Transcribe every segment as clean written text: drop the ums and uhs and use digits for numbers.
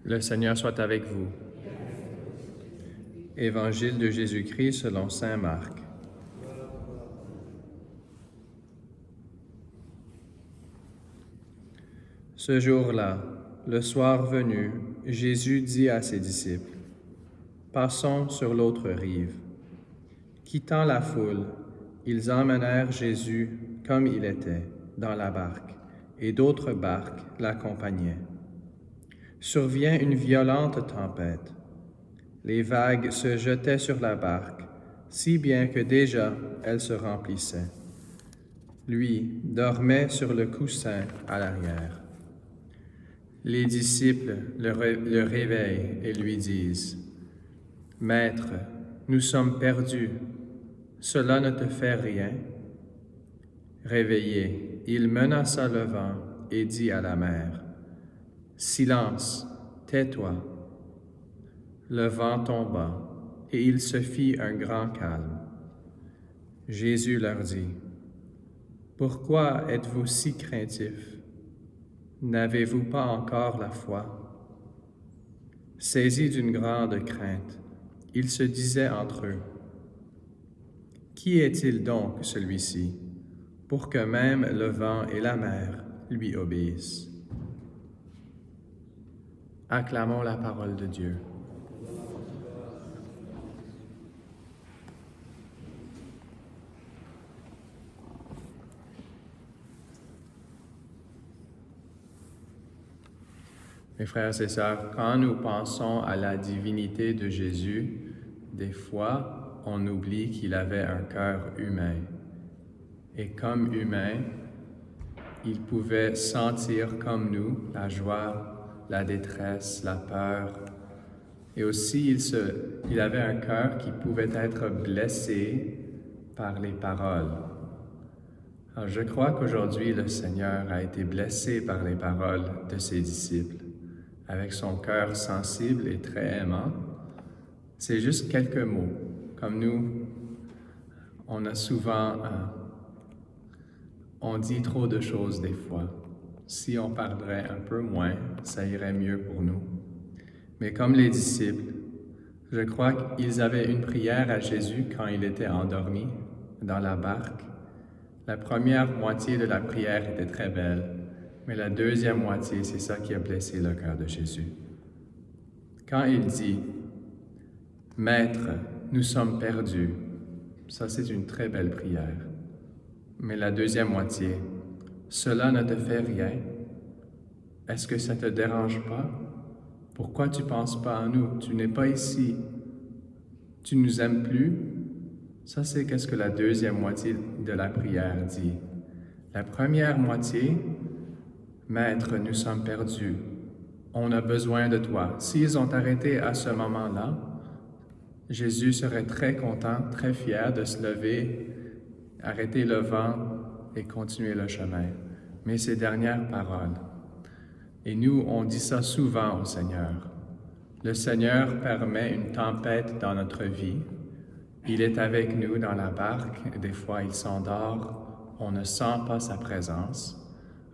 Le Seigneur soit avec vous. Évangile de Jésus-Christ selon saint Marc. Ce jour-là, le soir venu, Jésus dit à ses disciples, « Passons sur l'autre rive. » Quittant la foule, ils emmenèrent Jésus comme il était, dans la barque, et d'autres barques l'accompagnaient. Survient une violente tempête. Les vagues se jetaient sur la barque, si bien que déjà elle se remplissait. Lui dormait sur le coussin à l'arrière. Les disciples le réveillent et lui disent, « Maître, nous sommes perdus. Cela ne te fait rien? » Réveillé, il menaça le vent et dit à la mer, « Silence, tais-toi. » Le vent tomba et il se fit un grand calme. Jésus leur dit, « Pourquoi êtes-vous si craintifs? N'avez-vous pas encore la foi? » Saisis d'une grande crainte, ils se disaient entre eux, « Qui est-il donc celui-ci, pour que même le vent et la mer lui obéissent? » Acclamons la parole de Dieu. Mes frères et sœurs, quand nous pensons à la divinité de Jésus, des fois, on oublie qu'il avait un cœur humain. Et comme humain, il pouvait sentir comme nous la joie, la détresse, la peur. Et aussi, il avait un cœur qui pouvait être blessé par les paroles. Alors, je crois qu'aujourd'hui, le Seigneur a été blessé par les paroles de ses disciples. Avec son cœur sensible et très aimant, c'est juste quelques mots. Comme nous, on a souvent, on dit trop de choses des fois. Si on parlerait un peu moins, ça irait mieux pour nous. Mais comme les disciples, je crois qu'ils avaient une prière à Jésus quand il était endormi dans la barque. La première moitié de la prière était très belle. Mais la deuxième moitié, c'est ça qui a blessé le cœur de Jésus. Quand il dit « Maître, nous sommes perdus », ça c'est une très belle prière. Mais la deuxième moitié, « Cela ne te fait rien? Est-ce que ça ne te dérange pas? Pourquoi tu ne penses pas à nous? Tu n'es pas ici. Tu ne nous aimes plus? » Ça c'est qu'est-ce que la deuxième moitié de la prière dit. La première moitié, Maître, nous sommes perdus. On a besoin de toi. S'ils ont arrêté à ce moment-là, Jésus serait très content, très fier de se lever, arrêter le vent et continuer le chemin. Mais ces dernières paroles, et nous, on dit ça souvent au Seigneur. Le Seigneur permet une tempête dans notre vie. Il est avec nous dans la barque. Des fois, il s'endort. On ne sent pas sa présence.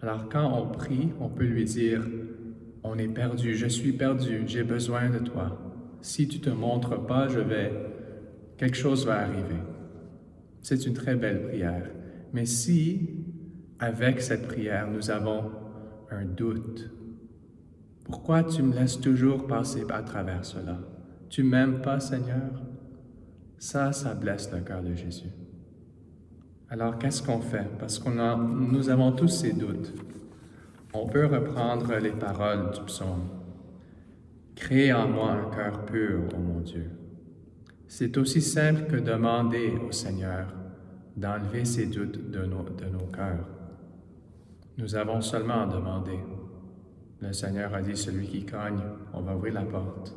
Alors quand on prie, on peut lui dire, « On est perdu, je suis perdu, j'ai besoin de toi. Si tu ne te montres pas, quelque chose va arriver. » C'est une très belle prière. Mais si, avec cette prière, nous avons un doute, « Pourquoi tu me laisses toujours passer à travers cela? Tu ne m'aimes pas, Seigneur? » Ça blesse le cœur de Jésus. Alors, qu'est-ce qu'on fait? Parce que nous avons tous ces doutes. On peut reprendre les paroles du psaume. « Crée en moi un cœur pur, ô mon Dieu. » C'est aussi simple que demander au Seigneur d'enlever ces doutes de nos cœurs. Nous avons seulement à demander. Le Seigneur a dit, celui qui cogne, on va ouvrir la porte.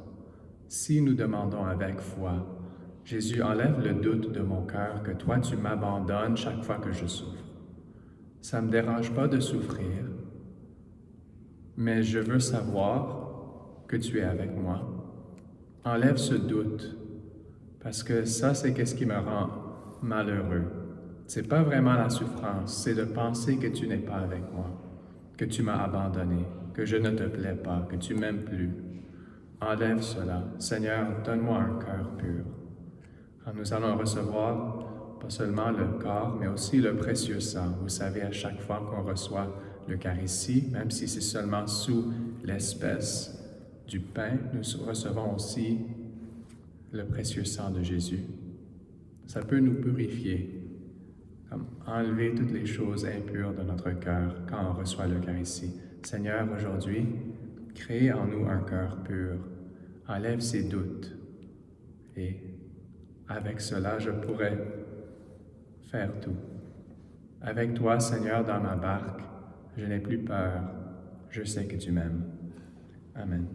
Si nous demandons avec foi, Jésus, enlève le doute de mon cœur que toi tu m'abandonnes chaque fois que je souffre. Ça ne me dérange pas de souffrir, mais je veux savoir que tu es avec moi. Enlève ce doute, parce que ça c'est ce qui me rend malheureux. C'est pas vraiment la souffrance, c'est de penser que tu n'es pas avec moi, que tu m'as abandonné, que je ne te plais pas, que tu m'aimes plus. Enlève cela. Seigneur, donne-moi un cœur pur. Alors nous allons recevoir pas seulement le corps, mais aussi le précieux sang. Vous savez, à chaque fois qu'on reçoit l'Eucharistie, même si c'est seulement sous l'espèce du pain, nous recevons aussi le précieux sang de Jésus. Ça peut nous purifier, comme enlever toutes les choses impures de notre cœur quand on reçoit l'Eucharistie. Seigneur, aujourd'hui, crée en nous un cœur pur, enlève ces doutes, et avec cela, je pourrai faire tout. Avec toi, Seigneur, dans ma barque, je n'ai plus peur, je sais que tu m'aimes. Amen.